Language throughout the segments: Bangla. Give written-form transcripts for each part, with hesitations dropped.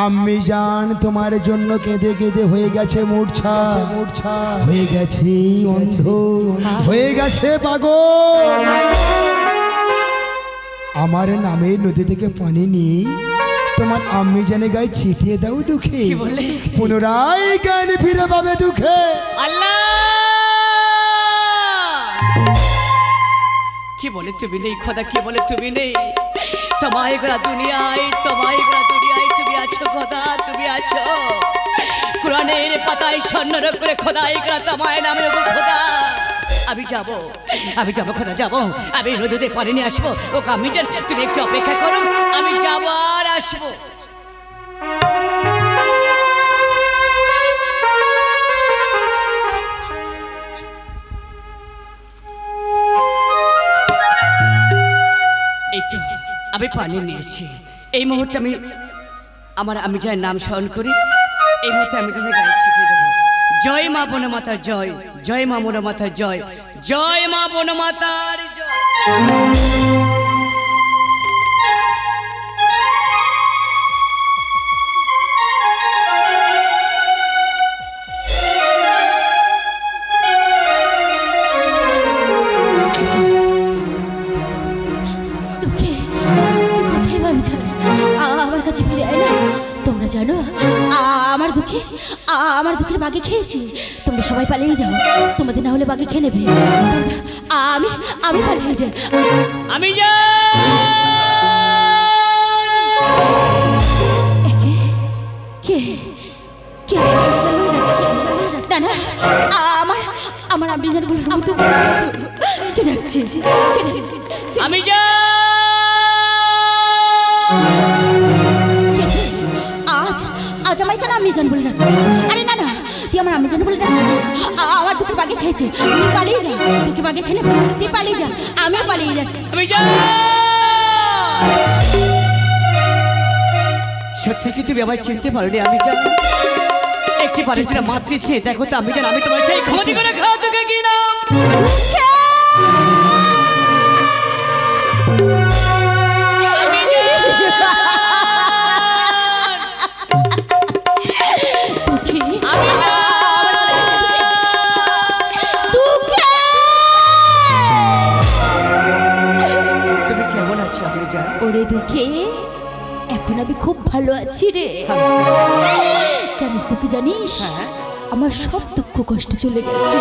আম্মি জান তোমার জন্য কেঁদে কেঁদে হয়ে গেছে মূর্ছা, হয়ে গেছে অন্ধ, হয়ে গেছে পাগল। আমার নামে নদী থেকে পানি নিয়ে তোমার আম্মি জানে গায়ে ছিটিয়ে দাও দুঃখে, পুনরায় জ্ঞান ফিরে পাবে দুঃখে। আল্লাহ কি বলে তুমি নেই খোদা, কি বলে তুমি নেই। তোমায় গোড়া দুনিয়ায়, তোমায় গোড়া দুনিয়ায় তুমি আছো খোদা, তুমি আছো। কোরআনের পাতায় স্বর্ণ করে খোদা এগুলা তোমায় নামে খোদা। আমি যাব খোদা, যাব। আমি নদীতে পানি নিয়ে আসবো। ও আমি জান তুমি একটু অপেক্ষা করো, আমি যাবো আর আসবো। এই তো আমি পানি নিয়েছি। এই মুহূর্তে আমি যার নাম স্মরণ করি। এই মুহূর্তে আমি তোমাকে গায়ে ছিটিয়ে দেবো। জয় মা বনমাতার জয়, জয় মা বনমাতার জয়, জয় মা বনমাতার জয়। আমার কাছে ফিরে আয় না। তোমরা জানো আমার দুঃখের বাগে খেয়েছি। তোমরা সবাই পালিয়ে যাও, তোমাদের না হলে বাগে খেয়ে নেবে। আমি পালিয়ে যাই। আমি না আমার আমি জান বলে কে ডাকছিস? আমি আজ আমায় কেন আমি জান বলে রাখছিস? আরে না তুই আমার আমি জান বলে রাখছিস। আমার দুঃখের বাগে খেয়েছে, তুই পালিয়ে যা। তোকে বাগে খেলে তুই পালিয়ে যা, আমিও পালিয়ে যাচ্ছি। সত্যি কি তুমি আমায় চিনতে পারোনি? আমি একটি বারের জন্য মাতৃশ্রী দেখো তো আমি জান, আমি তোমার সেই ক্ষতি করে খাওয়া তোকে কি নাম ওরে দুঃখে এখন আমি খুব ভালো আছি রে। জানিস তোকে জানিস আমার সব দুঃখ কষ্ট চলে গেছে।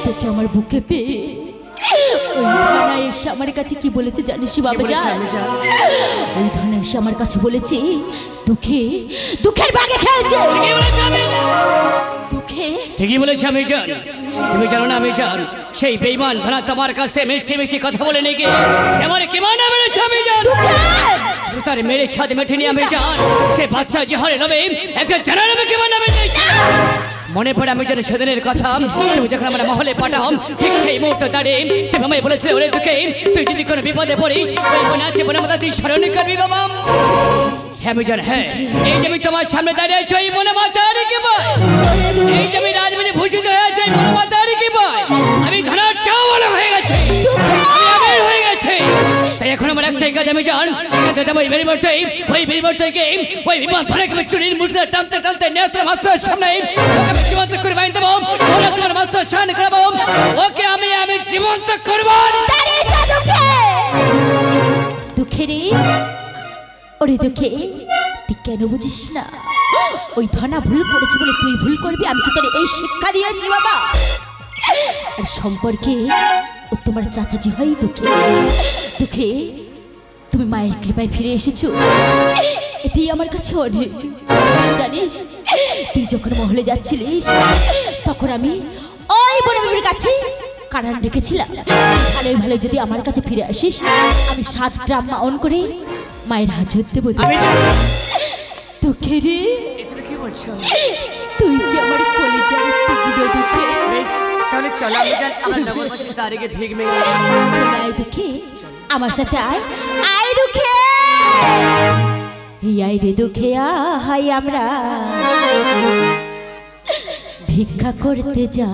তোকে আমার বুকে পেয়ে ওই ধানা এসে আমার কাছে কি বলেছে জানিস বাবা জান? ওই ধানা এসে আমার কাছে বলেছে দুঃখের বাগে খেয়েছে। ঠিকই বলেছে আমি জান। তুমি জানো না আমি জান সেই বেঈমান ধানা তোমার কাছ থেকে মিষ্টি মিষ্টি কথা বলে নিয়ে গিয়ে সে আমার কেমন মেরেছে আমি জান। তার মেরে সাথে মেটে নিয়ে আমি জান সে বাদশা জিহারে লবে একটা জানার নামে কেমন নামে মনে পড়ে আমি জানি সেদিনের কথা। তুমি যখন আমরা মহলে পাঠাও ঠিক সেই মুহূর্তে দাঁড়িয়ে তুমি আমায় বলেছিলে ওরে দুঃখে তুই যদি কোনো বিপদে পড়িস ওই মনে আছে মনে মতো তুই স্মরণ করবি বাবা। হ্যাঁ আমি জান, হ্যাঁ এই যে আমি তোমার সামনে দাঁড়িয়ে আছি ওই মনে মাতার কি বয়, এই যে আমি রাজবাজে ভূষিত হয়ে আছি মনে মাতার কি বয়, আমি ধনার চাওয়ালা হয়ে গেছে, আমি আমির হয়ে গেছে। তাই এখন আমার একটাই কাজ আমি জান ওই পরিবর্তনকে ওই বিমান ধরে চুরির মূর্তি টানতে টানতে নেসরা মাস্টার সামনে ওকে জীবন্ত করে বাইন দেবো, ওরা তোমার মাস্টার শান করাবো, ওকে আমি জীবন্ত করবো। দুঃখে রে ওরে দুঃখে তুই কেন বুঝিস না? ওই ধনা ভুল করেছে বলে তুই ভুল করবি, আমি কি তোর এই শিক্ষা দিয়েছি বাবা? আর সম্পর্কে ও তোমার চাচাজি হয় দুঃখে তুমি মায়ের কৃপায় ফিরে এসেছো, এতেই আমার কাছে অনেক। জানিস তুই যখন মহলে যাচ্ছিলিস তখন আমি ওই বনবিবির কাছে কারণ রেখেছিলাম ভালো যদি আমার কাছে ফিরে আসিস আমি 7 গ্রাম অন করে মায়ের হাজত দেবো। দুঃখে রে তুই যে আমার কলিজার টুকরো দুঃখে। তাহলে চলো আমি যান আমার নগর মাঝে তারিখে ভিগ মে চলে আয় দুঃখে, আমার সাথে আয় দুঃখে, এই আয় রে দুঃখে আয় আমরা ভিক্ষা করতে যা,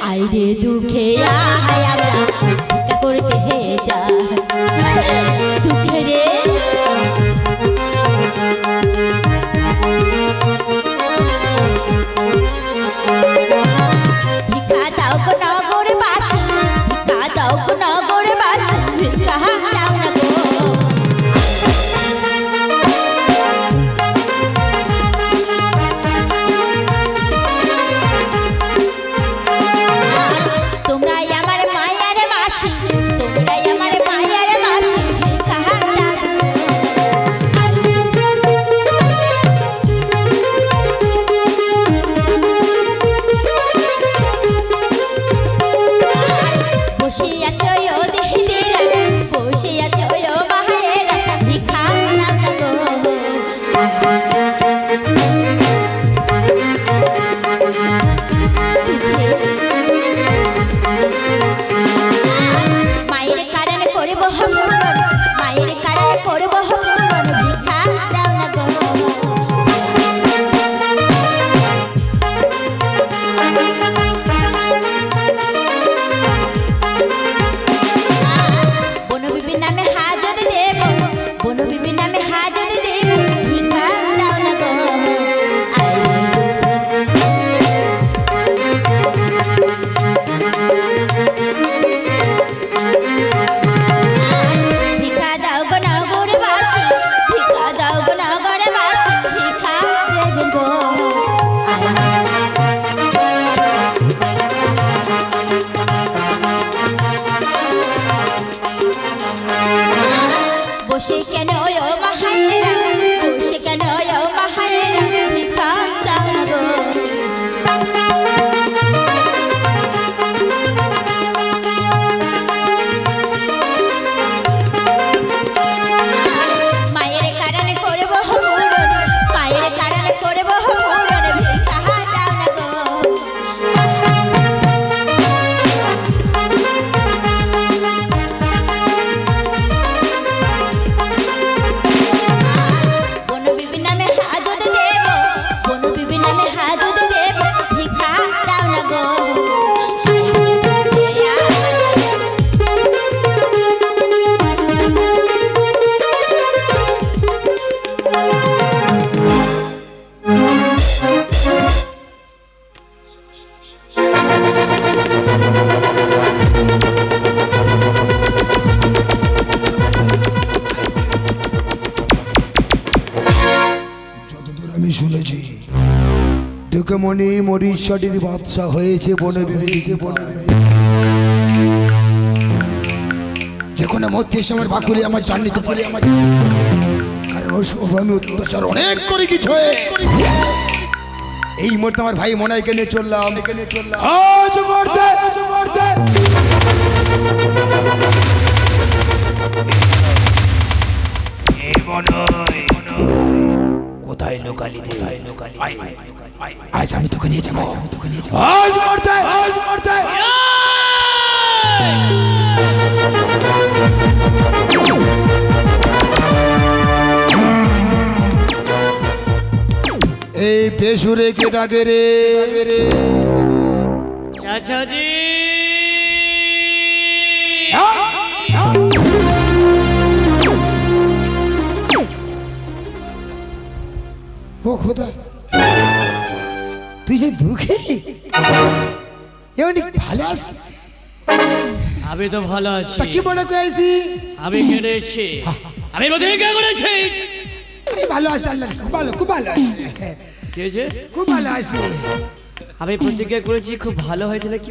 আয় রে দুঃখে আয় আমরা ভিক্ষা করতে যা। দুঃখে রে মায়ের কারণে করব হমরন, মায়ের কারণে করব হমরন, ভিক্ষা দাও না গো। বনবিবির নামে হাজত দেব, বনবিবির নামে হাজত দেব, ভিক্ষা দাও না গো। ভিক্ষা দাও গো নগরবাসী, ভিক্ষা দাও গো নগরবাসী, ভিক্ষা দেবেন গো। বসে কেন ও মাহাইরা, বসে কেন ও মাহাইরা, ভিক্ষা দাও না গো। মায়ের কারণে করব হমরন, মায়ের কারণে করব হমরন, ভিক্ষা দাও না গো। বনবিবির নামে হাজত দেব, বনবিবির নামে হাজত দেব, ভিক্ষা দাও না গো। যতদূর আমি শুনেছি দুঃখমণি মরিশাটির বাদশা হয়েছে বনবিবিকে যে কোনো মধ্যে এসে আমার বাকুলি আমার জান নিতে পারে, আমার কারণ ওই সময় আমি অত্যাচার অনেক করে কিছু হয়ে এই মুহূর্তে আমার ভাই মনাইকে নিয়ে চললাম। আজ করতে কোথায় লোকালি, আজ আমি তোকে নিয়ে যাবো, আজ করতে এই পেশুরে কে ডাকে রে? চাচাজি ও খোদা, তুই যে দুঃখী এমনি ভালো আছিস? আমি তো ভালো আছি। তা কি মনে করেছি? আমি কেড়ে এসেছি, আমি প্রতিজ্ঞা করেছি। আমি ভালো আছি, আল্লাহ খুব ভালো, খুব ভালো আছি, কে যে খুব ভালো আছি, আমি প্রতিজ্ঞা করেছি। খুব ভালো হয়েছে নাকি?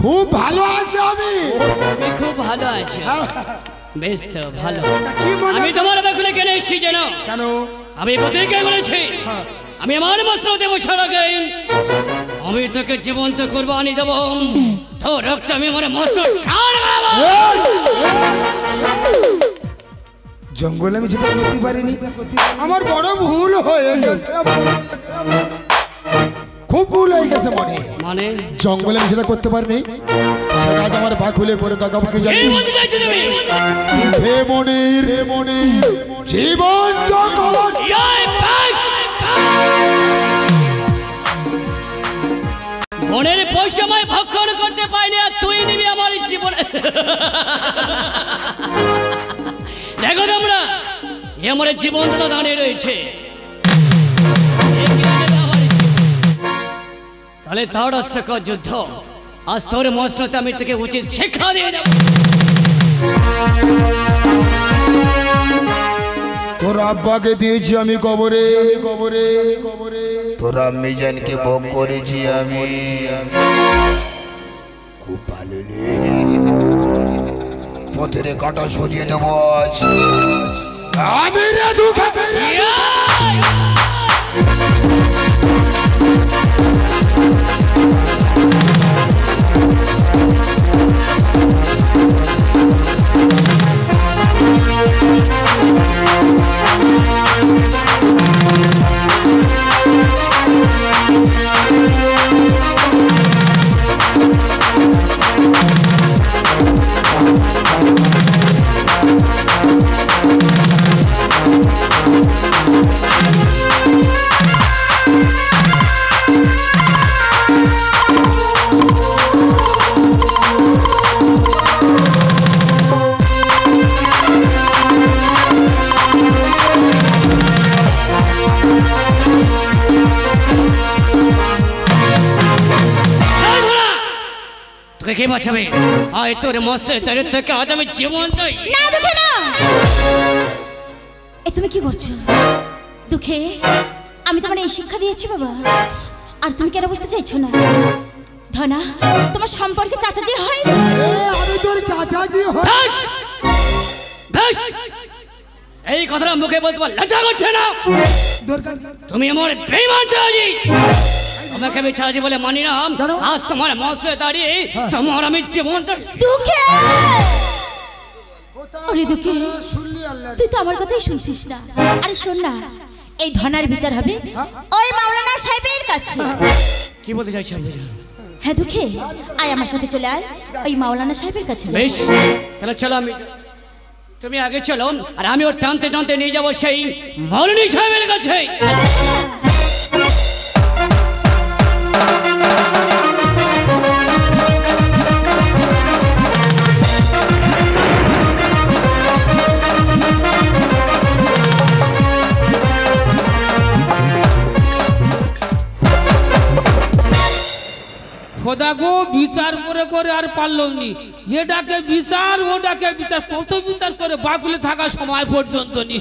খুব ভালো আছি আমি খুব ভালো আছি। বেশ তো ভালো। তা কি মনে আমি তোমার বাকুলে কেন এসেছি জানো? কেন? আমি প্রতিজ্ঞা করেছি আমি আমার মস্ত্র দেব সারাগে আমি তোকে জীবন্ত কুরবানি দেব, তো রক্ত আমি আমার মস্ত্র সার করব। জঙ্গলে আমি যেতে করতে পারিনি, আমার বড় ভুল হয়ে গেছে, খুব ভুল হয়ে গেছে মনে। মানে জঙ্গলে আমি সেটা করতে পারিনি, সেটা আজ আমার বাকুলে করে কাকাবুকে জানি। কি বলতে চাইছো তুমি? হে মনির জীবন যখন মনের পয়সাময় ভক্ষণ করতে পাইনি, আর তুই নিবি আমার জীবনে। দেখো তোমরা, এ আমার জীবন তো দাঁড়িয়ে রয়েছে, তাহলে তার অস্ত্রকর যুদ্ধ। আজ তোর মস্ত্রতে আমি তোকে উচিত শিক্ষা দিয়ে যাবো। তোর আব্বাকে দিয়েছি আমি কবরে, তোর আম্মিজানকে ভোগ করেছি আমি। খুব ভালো পথের কাটা সরিয়ে দেবো আজ। আমি রে দুঃখে কে বাঁচাবে? আয় তোর মস্ত তাদের থেকে আজ আমি জীবন দেই। না দুঃখে না, এ তুমি কি করছো? দুঃখে আমি তোমার এই শিক্ষা দিয়েছি বাবা, আর তুমি কেন বুঝতে চাইছো না? ধনা তোমার সম্পর্কে চাচাজি হয়। আমি তোর চাচাজি হই। বেশ বেশ, এই কথাটা মুখে বলতে পার লজ্জা করছে না? দরকার তুমি আমার বেঈমান চাচাজি। তোমাকে আমি চাচাজি বলে মানি না। আজ তোমার মস্ত দাঁড়িয়ে তোমার আমি জীবন দেই। দুঃখে ওরে দুঃখে, শুনলি আল্লাহ। তুই তো আমার কথাই শুনছিস না। আরে শোন না, এই ধনার বিচার হবে ওই মাওলানা সাহেবের কাছে। কি বলতে চাইছেন? হ্যাঁ দুঃখে, আয় আমার সাথে চলে আয়, ওই মাওলানা সাহেবের কাছে যাই। বেশ, তাহলে চলো, আমি তুমি আগে চলো, আর আমি ওর টানতে টানতে নিয়ে যাবো সেই মৌলভী সাহেবের কাছে। খোদা গো, বিচার করে করে আর পারলাম নি। এটাকে বিচার, ওটাকে বিচার, কত বিচার করে বাগুলে থাকা সময় পর্যন্ত নি।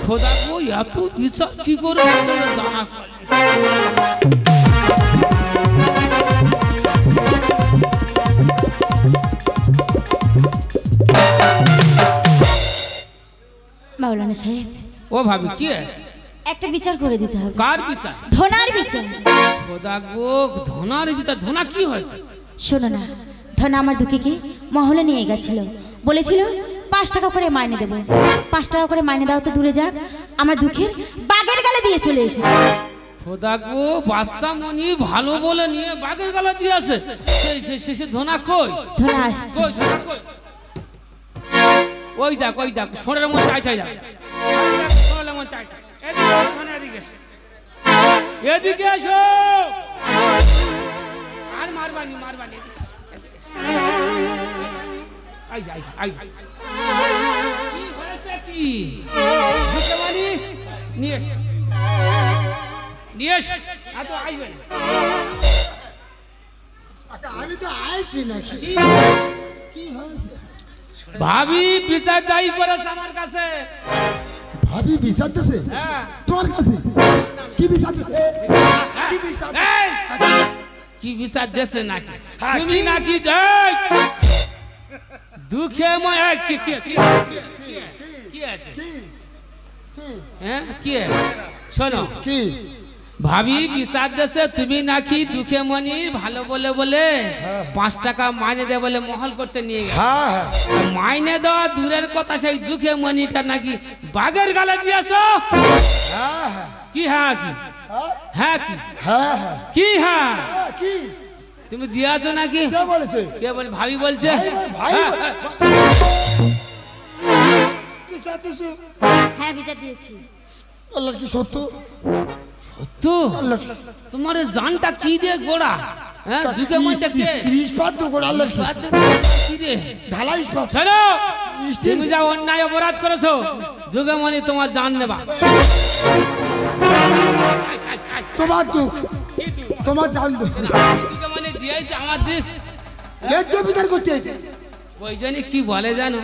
খোদা গো, এত বিচার কি করে জানা। মাওলানা সাহেব, ও ভাবি কি আছে? একটা বিচার করে দিতে হবে। কার বিচার? ধনার বিচার। খোদা গো, ধনার বিচার? ধনা কি হয়েছে? শোনো না, ধনা আমার দুঃখীকে মহলে নিয়ে গেছিল, বলেছিল 5 টাকা করে মাইনে দেবো। 5 টাকা করে মাইনে দেওয়া তো দূরে যাক, আমার দুঃখের বাগের গালে দিয়ে চলে এসেছে। খোদা গো, বাদশা মনি ভালো বলে নিয়ে বাগের গালা দিয়ে আসে। শেষে ধনা কই? ধনা আসছে। কই ধনা কই? ওই দেখ, ওই দেখ, সোনার মন চাই চাই দেখ, সোনার মন চাই চাই। এদিকে এসো। আর মারবানি মারবানি। আই আই আই, কি হয়েছে কি? বুঝতে নিয়ে এসো, নিয়ে এসো। এত আইবেন। আচ্ছা, আমি তো আইছি নাকি? কি হয়েছে? ভাবি বিচার দায়ী করেছে আমার কাছে। ভাবি বিচার দেছে হ্যাঁ, তোর কাছে? কি বিচার দেছে? কি বিচার? এই, কি বিচার দেছে নাকি? হ্যাঁ, তুমি কি? নাকি দুঃখে কি আছে? হ্যাঁ, কি শোনো, কি ভাবি বিচার দেশে তুমি নাকি দুঃখে মনি ভালো বলে বলে 5 টাকা মাইনে দে বলে মহল করতে নিয়ে গেছে। হ্যাঁ হ্যাঁ, মাইনে দেওয়া দূরের কথা, সেই দুঃখে মনিটা নাকি বাঘের গালে দিয়েছো। হ্যাঁ হ্যাঁ, কি হ্যাঁ কি? হ্যাঁ কি? হ্যাঁ হ্যাঁ, কি হ্যাঁ? কি তুমি দিয়েছো নাকি? কে বলেছে? কে বলে? ভাবি বলছে। ভাই হ্যাঁ, বিচার দেছে? হ্যাঁ বিচার দিয়েছি। আল্লাহ, কি সত্য? তো আল্লাহ, তোমার জানটা কি দিয়ে গোড়া? হ্যাঁ, দুঃখে মনিটা কে? ইস্পাত তো করে আল্লাহ, কি রে? ঢালা ইস্পাত। শোনো, স্টিল। তুমি যা অন্যায় অপরাধ করেছো, দুঃখে মনি তোমার জান নেবা। তোমার দুঃখ, তোমার জানতো দুঃখে মনি দিয়েছে আমার দিক। ন্যায্য বিচার করতে এসে। ওই জন্য কি বলে জানো,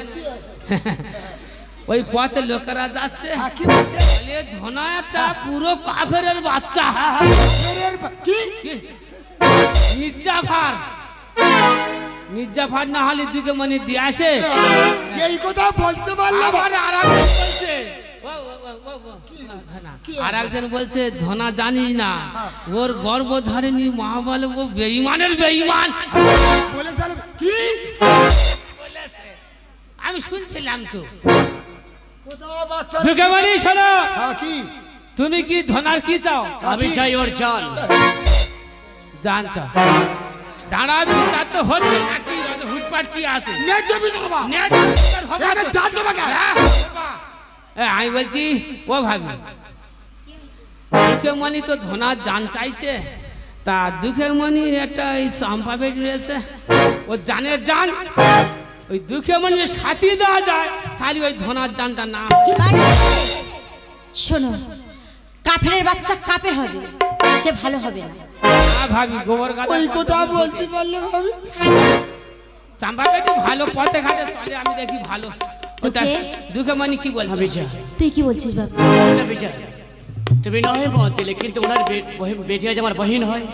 ওই পথে লোকেরা যাচ্ছে, কি বলছে? বলে ধনা একটা পুরো কাফেরের বাচ্চা। কি কি? মির্জাফার। মির্জাফার না হলে দুঃখে মনি দিয়ে আসে। এই কথা বলতে পারলাম? আবার আরেকজন বলছে, আরেকজন বলছে ধনা জানিস না, ওর গর্ভধারিণী মা বলে ও বেঈমানের বেঈমান। বলেছে কি? বলেছে, আমি শুনছিলাম তো। কোথাও বাচ্চা? দুঃখে মনি শোনো, হ্যাঁ, কি? তুমি কি ধনার কি চাও? আমি চাই ওর জান। জান চাও? দাঁড়া, বিচার তো হচ্ছে নাকি? অত হুটপাট কি আছে? ন্যায্য বিচার হবা? ন্যায্য বিচার হবে এখানে তো। জান দেবা কেন? হ্যাঁ, আমি বলছি, ও ভাবি, দুঃখে মনি তো ধনার জান চাইছে, তা দুঃখে মনির একটা এই সম্পা বেটি রয়েছে, ও জানের জান, ওই দুঃখে মনির সাথী দেওয়া যায়, তাহলে ওই ধনার জানটা না হয়। শোনো, কাফেরের বাচ্চা কাফের হবে, সে ভালো হবে না। ভাবি গোবর গাদা ওই কথা বলতে পারলে ভাবি চাম্পা বেটি ভালো পথে ঘাটে চলে আমি দেখি ভালো ওটা দুঃখে? দুঃখে মানে কি বলছিস হামিজান তুই কি বলছিস ভাবছি হামিজান তুমি নয় মত দিলে কিন্তু ওনার বেটি আজ আমার বহিন হয়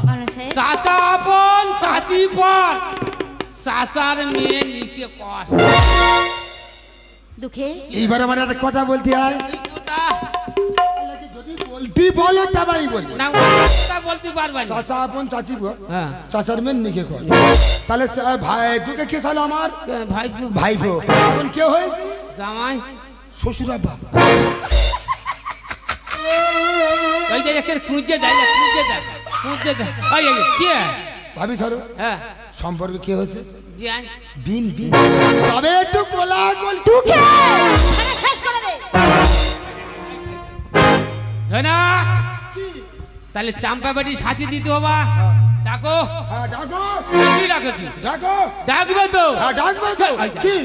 মানা সাহেব চাচা আপন চাচি পর চাচার মেয়ে নিচে কর দুঃখে এইবার আমার একটা কথা বলতে হয় কথা যদি বলতে বলো তবেই বলবো না কথা বলতে পারবা না চাচা আপন চাচি গো হ্যাঁ চাচার মেন নিকে কর তাহলে ভাই দুকে কে সালো আমার ভাই ভাইপো এখন কে হয়েছে জামাই শ্বশুর আব্বা ওই যে একের খুঁজে দেয় খুঁজে দেয় ওই এই কি ভাবি ধরো হ্যাঁ সম্পর্কে কে হয়েছে জান বিন বিন তবে একটু কোলাকুল দুঃখে খানা শেষ করে দে ধনা তাহলে চাম্পা বাড়ি সাথে দিতে হবা ডাকো হ্যাঁ ডাকো কি ডাকো কি ডাকো ডাকবে তো হ্যাঁ ডাকবে তো কি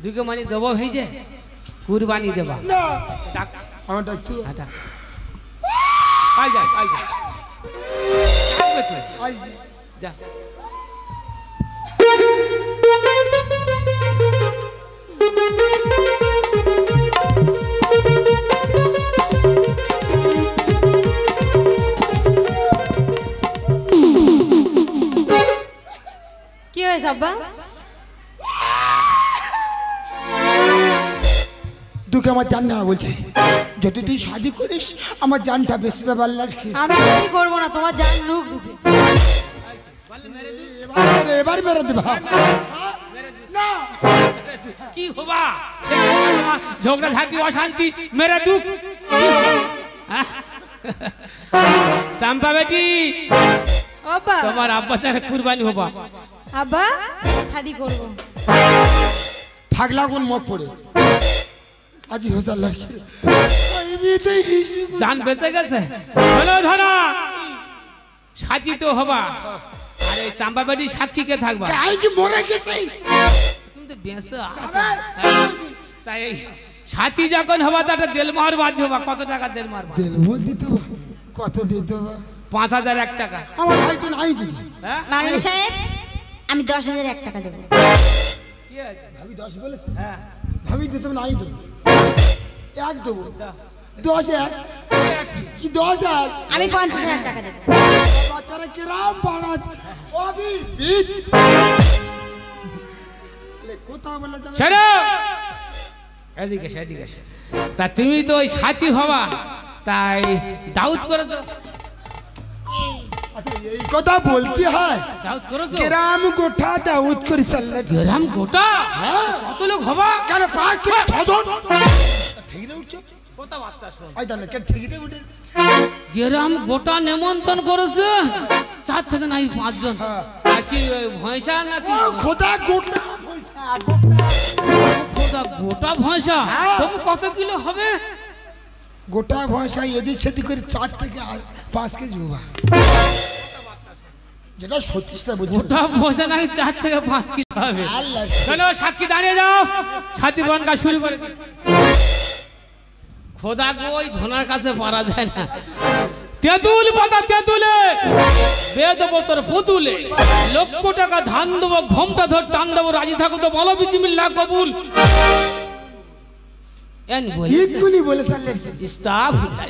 দুকে মানে দেবো ভেজে কুরবানি দেবা না ডাক আমার ডাকতো হ্যাঁ, ডাক আই যা ডাকবে তো আই যা কি হয়েছে আব্বা দুকে আমার জান না বলছে যদি তুই শাদি করিস আমার জানটা বেঁচে দেবে আল্লাহর কি আমি কি করবো না তোমার জান লুক দুঃখে এবার মেরে দেবা না কি হবা ঝগড়া ঝাঁটি অশান্তি মেরে দুঃখ চাম্পা বেটি আব্বা তোমার আব্বা তার কুরবানি হবা আব্বা শাদি করবো থাকলা কোন মুখ পড়ে আজি হোস আল্লাহর কি ওই বিতে জান বেঁচে গেছে হলো ধরা সাথী তো হবা আরে চাম্পা বেটি সাক্ষী কে থাকবা কাই কি মরে গেছে তুমি তো বেঁচে তাই সাথী যখন হবা তাটা দেলমার বাদ হবা কত টাকা দেলমার দেলবো দিতে বা কত দিতে বা 5,001 টাকা আমার ভাই তো নাই দিদি হ্যাঁ মাননীয় সাহেব আমি 10,001 টাকা দেবো কি আছে ভাবি 10 বলেছে হ্যাঁ ভাবি দিতে নাই দেবো এক দেবো 10 এক কি 10 এক আমি 50,000 টাকা দেবো বাচ্চারা কিরাম বাড়াত অবি বিট লে কোথা বলে যাবে ছেড়ো এদিকে তা তুমি তো ওই সাথী হবা তাই দাউদ করেছো আচ্ছা এই কথা বলতে হয় দাউদ করেছো কিরাম গোঠা দাউদ করি সাল্লাহ গ্রাম গোটা হ্যাঁ কত লোক হবা কেন 5 থেকে 6 জন ঠিক রে উঠছো কত বাচ্চা শোন আই জানো কে ঠিক রে উঠে গ্রাম গোটা নেমন্তন্ন করেছে 4 থেকে নাই 5 জন নাকি ভয়সা নাকি খোদা গোটা পয়সা খোদা গোটা ভয়সা তবু কত কিলো হবে গোটা পয়সা এদিক সেদিক করে 4 থেকে 5 কেজি হবা যেটা সত্যিটা বলছি গোটা ভয়সা নাকি 4 থেকে 5 কিলো হবে আল্লাহ চলো সাক্ষী দাঁড়িয়ে যাও সাথী বনকা শুরু করে দিই। খোদা গো ওই ধনার কাছে পারা যায় না তেঁতুল পাতা তেঁতুলে বেদবতর পুতুলে লক্ষ টাকা ধান দেবো ঘোমটা ধর টান দেবো রাজি থাকো তো বলো বিচিমিল্লাহ কবুল এন বলেছে ইকুনি বলে সাল্লাহ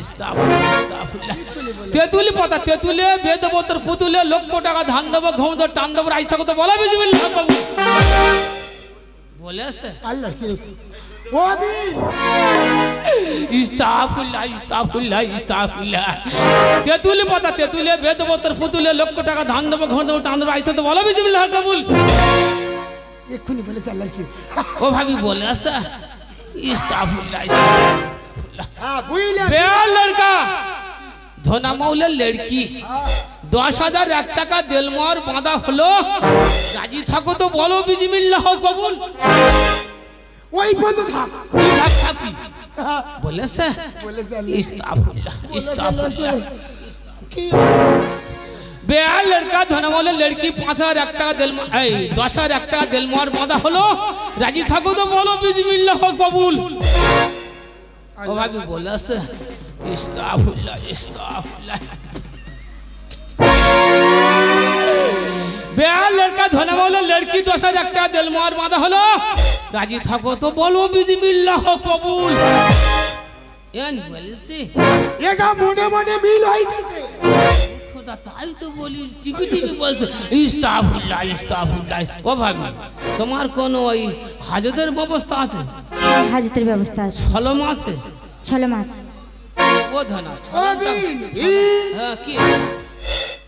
ইস্তাগফিরুল্লাহ তেঁতুল পাতা তেঁতুলে বেদবতর পুতুলে লক্ষ টাকা ধান দেবো ঘোম ধর টান দেবো রাজি থাকো তো বলো বিচিমিল্লাহ কবুল বলেছে আল্লাহ কি ওবি ইস্তাগফিরুল্লাহ তেঁতুলি পাতা তেঁতুলে বেদবতর পুতুলে লক্ষ টাকা ধান দেবো ঘন দেবো টান দেবো আইতে তো বলো বিসমিল্লাহ কবুল এক্ষুনি বলে আল্লাহ কি ও ভাবি বলে আসা ইস্তাগফিরুল্লাহ হ্যাঁ বুঝলে বেয়ার লড়কা ধনা মৌলের লড়কি 10,001 টাকা দেলমর বাঁধা হলো রাজি থাকো তো বলো বিসমিল্লাহ কবুল ওই বন্ধু থাক থাকি বলেছে বলেছে ইস্তাগফিরুল্লাহ কি বেয়ার লড়কা ধনমলের লড়কি 5,001 টাকা দিল 10,001 টাকা দিলমর বাঁধা হলো রাজি থাকো তো বলো বিসমিল্লাহ কবুল ও ভাবি বলেছে ইস্তাগফিরুল্লাহ বেয়া লড়কা ধনে বলো লড়কি 10,000 একটা দিল মোর বাঁধা হলো রাজি থাকো তো বলো বিসমিল্লাহ কবুল এন বলছি এগা মনে মনে মিল হইতেছে খোদা তাই তো বলি টিপি টিপি বলছে ইস্তাগফিরুল্লাহ ইস্তাগফিরুল্লাহ ও ভাবি তোমার কোন ওই হাজতের ব্যবস্থা আছে হাজতের ব্যবস্থা আছে ছলম আছে ছলম আছে ও ধনা ও বিন হ্যাঁ কি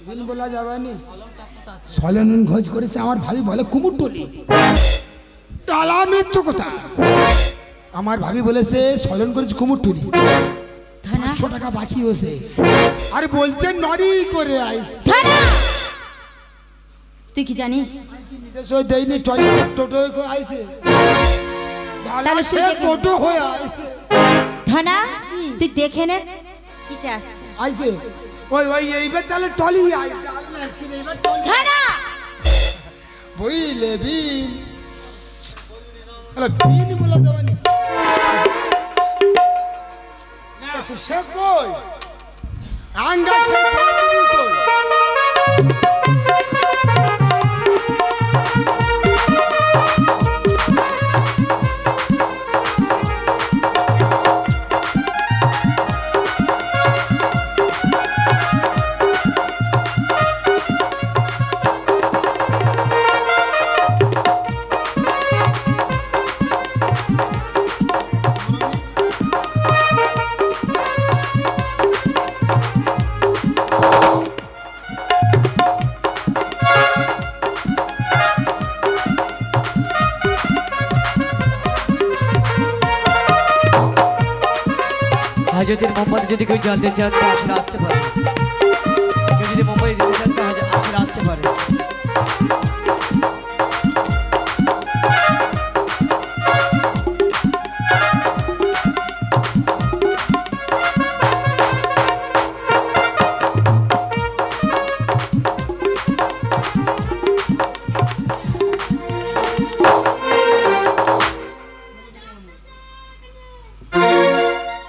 বিন বলা যাবে না ছলনুন খোঁজ করেছে আমার ভাবি বলে কুমুরটলি টালা মিথ্যু কথা আমার ভাবি বলেছে ছলন করেছে কুমুরটলি ধনা 500 টাকা বাকি হয়েছে আর বলছে নরি করে আইস ধনা তুই কি জানিস নিজস্ব দেয়নি টোটো করে আইছে ঢালা তাহলে সে তুই দেখে টোটো হয়ে আইছে ধনা তুই দেখে নে কিসে আসছে আইছে ওই ওই এইবার তাহলে টলি আইছে আল্লাহ কি এইবার টলি ধনা বইলে বিন আরে বিন বলা যাবে না আচ্ছা সে কই আঙ্গা সে কই হাজতের মোহাম্মদ যদি কেউ জানতে চান তো আসলে আসতে পারে কেউ যদি মুম্বাই যেতে চান তো আসলে আসতে পারে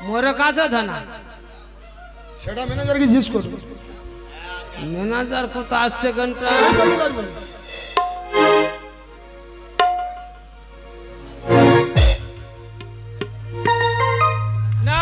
মোর কাছে ধনা সেটা ম্যানেজারকে জিজ্ঞেস করবো ম্যানেজার কত আসছে ঘন্টা আমি বলতে পারবো না। না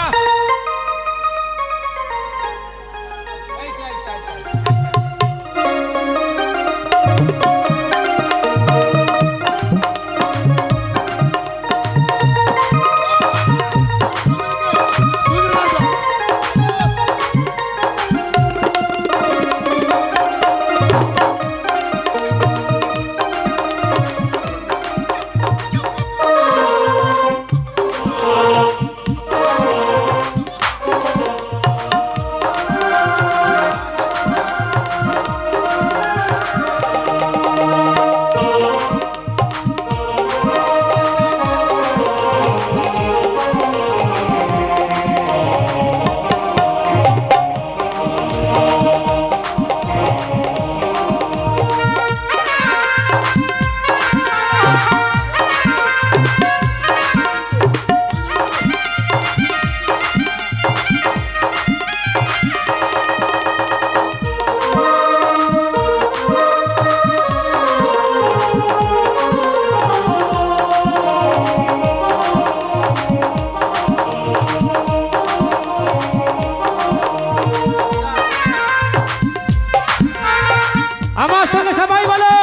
আমার সঙ্গে সবাই বলো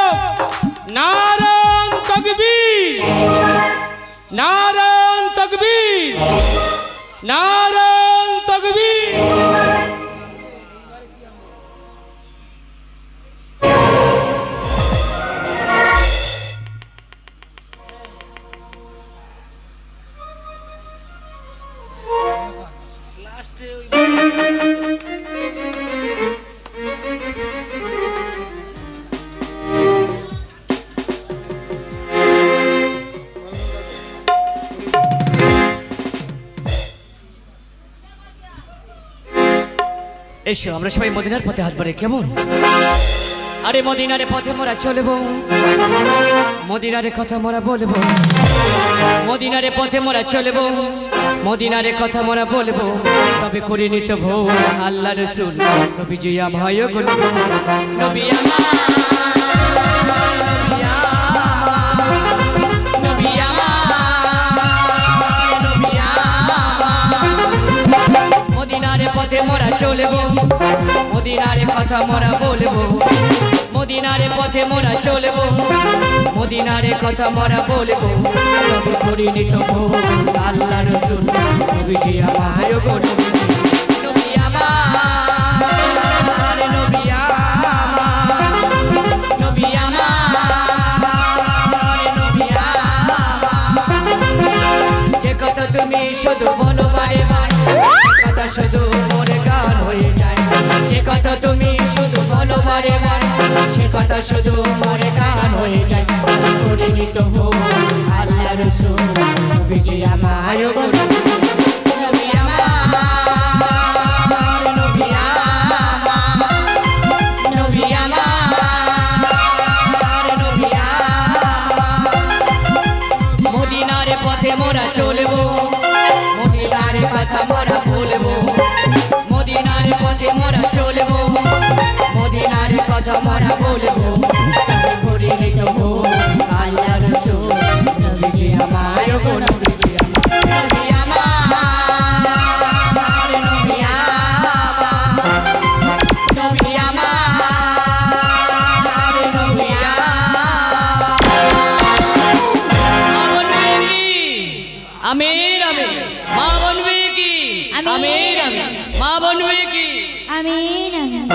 নারায়ণ তকবীর নারায়ণ তকবীর নারায়ণ তকবীর এসো আমরা সবাই মদিনার পথে হাত বাড়াই কেমন আরে মদিনার পথে মোরা চলব মদিনার কথা মোরা বলবো মদিনার পথে মোরা চলব মদিনার কথা মোরা বলবো তবে করে নিত ভোর আল্লাহ রসুল নবীজি আমায় গো নবী আমার চলবো মদিনার কথা মোরা বলবো মদিনার পথে মোরা চলবো মদিনার কথা মোরা বলবো তবে করিনি তবু আল্লাহ রসুল নবীজি আমার গো নবী আমার নবী আমার নবী আমার নবী আমার যে কথা তুমি শুধু বলো বারে বারে কথা শুধু মোরে গান হয়ে যায় যে কথা তুমি শুধু বলো বারে বারে সে কথা শুধু মোরে গান হয়ে যায় করিনি তবু আল্লাহ রসুল নবীজি আমার গো নবী আমার নবী আমার নবী আমার নবী আমার মদিনার পথে মোরা চলবো মদিনার কথা মোরা বলবো মদিনার পথে মোরা চলবো মদিনার কথা মোরা বলবো তবে করিনি তবু আল্লাহ রসুল নবীজি আমার গো নবীজি আমার নবী আমার নবী আমার নবী আমির আমির মা বনবে কি আমির আমির মা বনবে কি আমিন আমিন